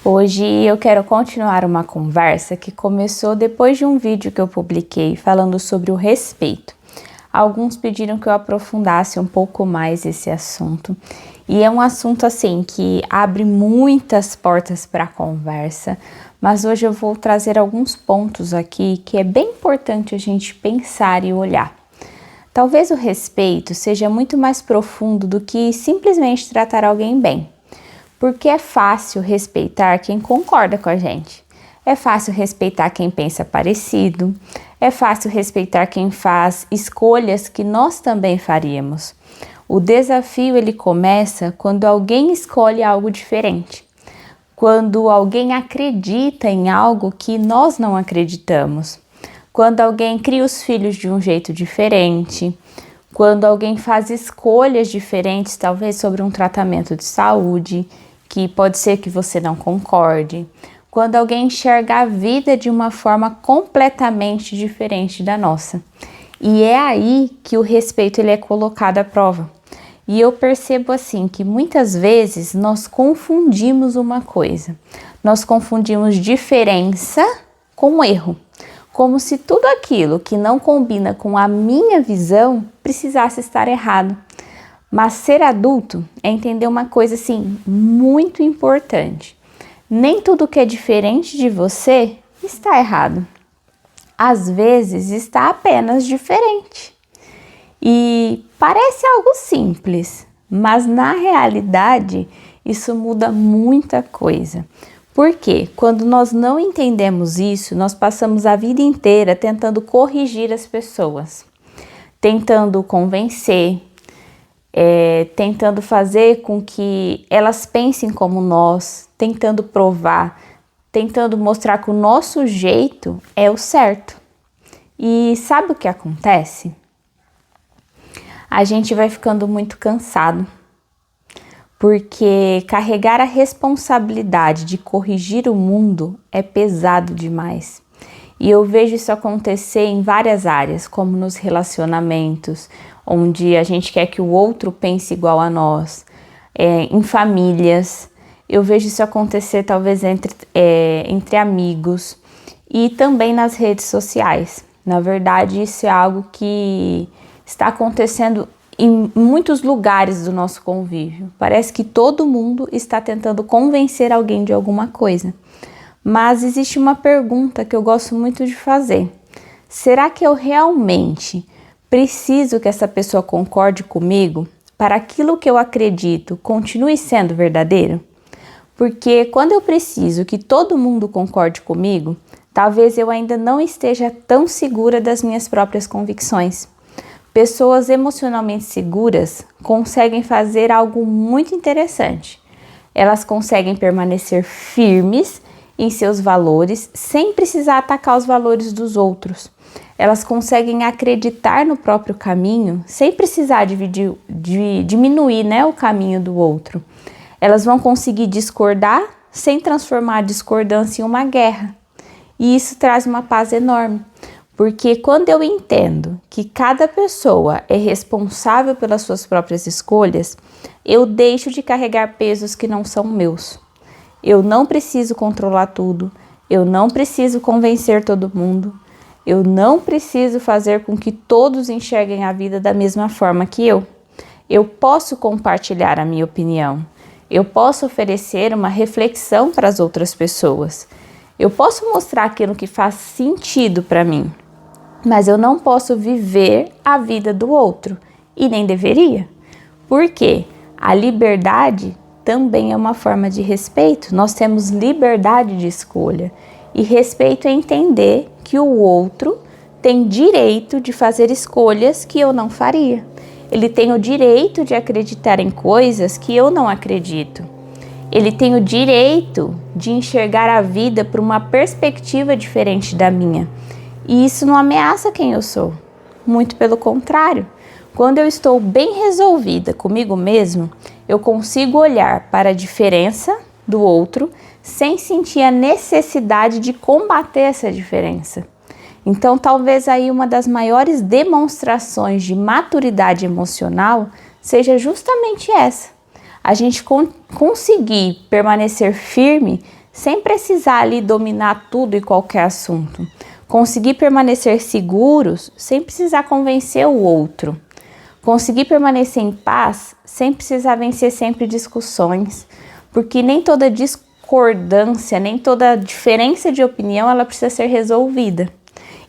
Hoje eu quero continuar uma conversa que começou depois de um vídeo que eu publiquei falando sobre o respeito. Alguns pediram que eu aprofundasse um pouco mais esse assunto e é um assunto assim que abre muitas portas para a conversa, mas hoje eu vou trazer alguns pontos aqui que é bem importante a gente pensar e olhar. Talvez o respeito seja muito mais profundo do que simplesmente tratar alguém bem. Porque é fácil respeitar quem concorda com a gente. É fácil respeitar quem pensa parecido. É fácil respeitar quem faz escolhas que nós também faríamos. O desafio ele começa quando alguém escolhe algo diferente. Quando alguém acredita em algo que nós não acreditamos. Quando alguém cria os filhos de um jeito diferente. Quando alguém faz escolhas diferentes, talvez sobre um tratamento de saúde, que pode ser que você não concorde. Quando alguém enxerga a vida de uma forma completamente diferente da nossa. E é aí que o respeito ele é colocado à prova. E eu percebo assim que muitas vezes nós confundimos uma coisa. Nós confundimos diferença com erro. Como se tudo aquilo que não combina com a minha visão precisasse estar errado. Mas ser adulto é entender uma coisa assim muito importante. Nem tudo que é diferente de você está errado. Às vezes está apenas diferente. E parece algo simples, mas na realidade isso muda muita coisa. Porque quando nós não entendemos isso, nós passamos a vida inteira tentando corrigir as pessoas, tentando convencer, tentando fazer com que elas pensem como nós, tentando provar, tentando mostrar que o nosso jeito é o certo. E sabe o que acontece? A gente vai ficando muito cansado, porque carregar a responsabilidade de corrigir o mundo é pesado demais. E eu vejo isso acontecer em várias áreas, como nos relacionamentos, onde a gente quer que o outro pense igual a nós, em famílias. Eu vejo isso acontecer talvez entre amigos e também nas redes sociais. Na verdade, isso é algo que está acontecendo em muitos lugares do nosso convívio. Parece que todo mundo está tentando convencer alguém de alguma coisa. Mas existe uma pergunta que eu gosto muito de fazer. Será que eu realmente preciso que essa pessoa concorde comigo para aquilo que eu acredito continue sendo verdadeiro? Porque quando eu preciso que todo mundo concorde comigo, talvez eu ainda não esteja tão segura das minhas próprias convicções. Pessoas emocionalmente seguras conseguem fazer algo muito interessante. Elas conseguem permanecer firmes em seus valores sem precisar atacar os valores dos outros. Elas conseguem acreditar no próprio caminho sem precisar diminuir, o caminho do outro. Elas vão conseguir discordar sem transformar a discordância em uma guerra. E isso traz uma paz enorme, porque quando eu entendo que cada pessoa é responsável pelas suas próprias escolhas, eu deixo de carregar pesos que não são meus. Eu não preciso controlar tudo, eu não preciso convencer todo mundo, eu não preciso fazer com que todos enxerguem a vida da mesma forma que eu. Eu posso compartilhar a minha opinião, eu posso oferecer uma reflexão para as outras pessoas, eu posso mostrar aquilo que faz sentido para mim, mas eu não posso viver a vida do outro e nem deveria. Por quê? A liberdade também é uma forma de respeito. Nós temos liberdade de escolha. E respeito é entender que o outro tem direito de fazer escolhas que eu não faria. Ele tem o direito de acreditar em coisas que eu não acredito. Ele tem o direito de enxergar a vida por uma perspectiva diferente da minha. E isso não ameaça quem eu sou. Muito pelo contrário. Quando eu estou bem resolvida comigo mesmo, eu consigo olhar para a diferença do outro sem sentir a necessidade de combater essa diferença. Então, talvez aí uma das maiores demonstrações de maturidade emocional seja justamente essa. A gente conseguir permanecer firme sem precisar ali dominar tudo e qualquer assunto. Conseguir permanecer seguros sem precisar convencer o outro. Conseguir permanecer em paz sem precisar vencer sempre discussões, porque nem toda discordância, nem toda diferença de opinião ela precisa ser resolvida.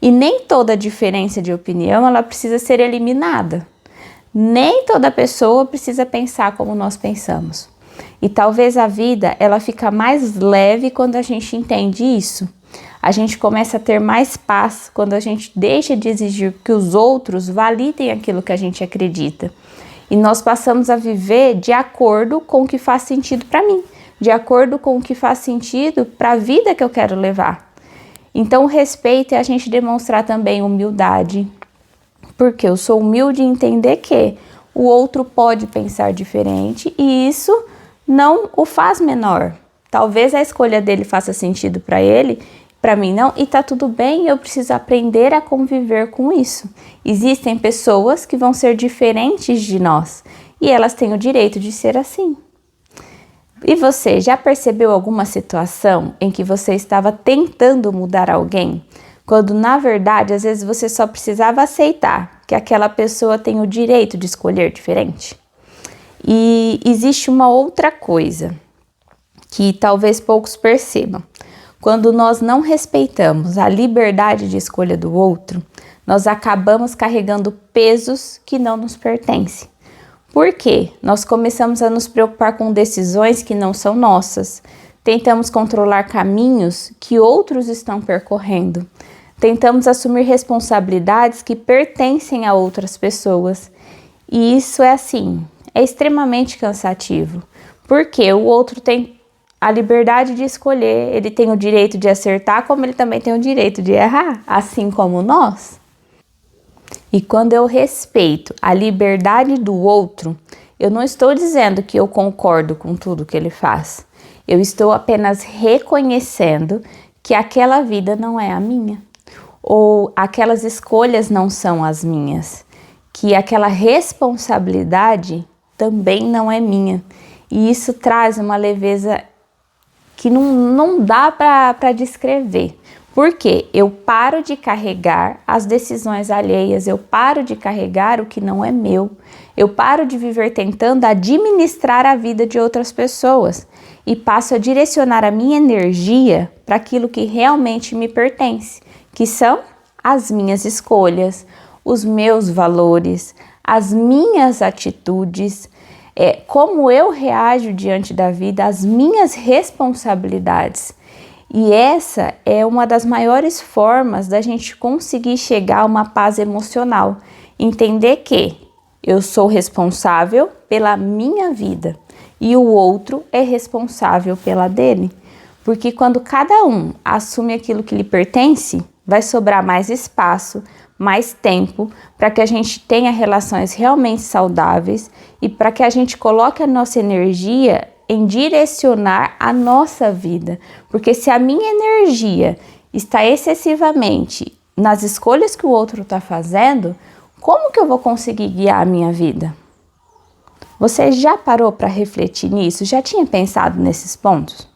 E nem toda diferença de opinião ela precisa ser eliminada. Nem toda pessoa precisa pensar como nós pensamos. E talvez a vida ela fica mais leve quando a gente entende isso. A gente começa a ter mais paz quando a gente deixa de exigir que os outros validem aquilo que a gente acredita. E nós passamos a viver de acordo com o que faz sentido para mim, de acordo com o que faz sentido para a vida que eu quero levar. Então, o respeito é a gente demonstrar também humildade, porque eu sou humilde em entender que o outro pode pensar diferente e isso não o faz menor. Talvez a escolha dele faça sentido para ele, para mim não, e tá tudo bem, eu preciso aprender a conviver com isso. Existem pessoas que vão ser diferentes de nós e elas têm o direito de ser assim. E você já percebeu alguma situação em que você estava tentando mudar alguém, quando na verdade às vezes você só precisava aceitar que aquela pessoa tem o direito de escolher diferente? E existe uma outra coisa que talvez poucos percebam. Quando nós não respeitamos a liberdade de escolha do outro, nós acabamos carregando pesos que não nos pertencem. Por quê? Nós começamos a nos preocupar com decisões que não são nossas. Tentamos controlar caminhos que outros estão percorrendo. Tentamos assumir responsabilidades que pertencem a outras pessoas. E isso é assim, é extremamente cansativo. Porque o outro tem a liberdade de escolher, ele tem o direito de acertar, como ele também tem o direito de errar, assim como nós. E quando eu respeito a liberdade do outro, eu não estou dizendo que eu concordo com tudo que ele faz. Eu estou apenas reconhecendo que aquela vida não é a minha, ou aquelas escolhas não são as minhas, que aquela responsabilidade também não é minha. E isso traz uma leveza que não dá para descrever. Porque eu paro de carregar as decisões alheias, eu paro de carregar o que não é meu, eu paro de viver tentando administrar a vida de outras pessoas e passo a direcionar a minha energia para aquilo que realmente me pertence, que são as minhas escolhas, os meus valores, as minhas atitudes, como eu reajo diante da vida, as minhas responsabilidades. E essa é uma das maiores formas da gente conseguir chegar a uma paz emocional. Entender que eu sou responsável pela minha vida e o outro é responsável pela dele. Porque quando cada um assume aquilo que lhe pertence, vai sobrar mais espaço, mais tempo para que a gente tenha relações realmente saudáveis e para que a gente coloque a nossa energia em direcionar a nossa vida. Porque se a minha energia está excessivamente nas escolhas que o outro está fazendo, como que eu vou conseguir guiar a minha vida? Você já parou para refletir nisso? Já tinha pensado nesses pontos?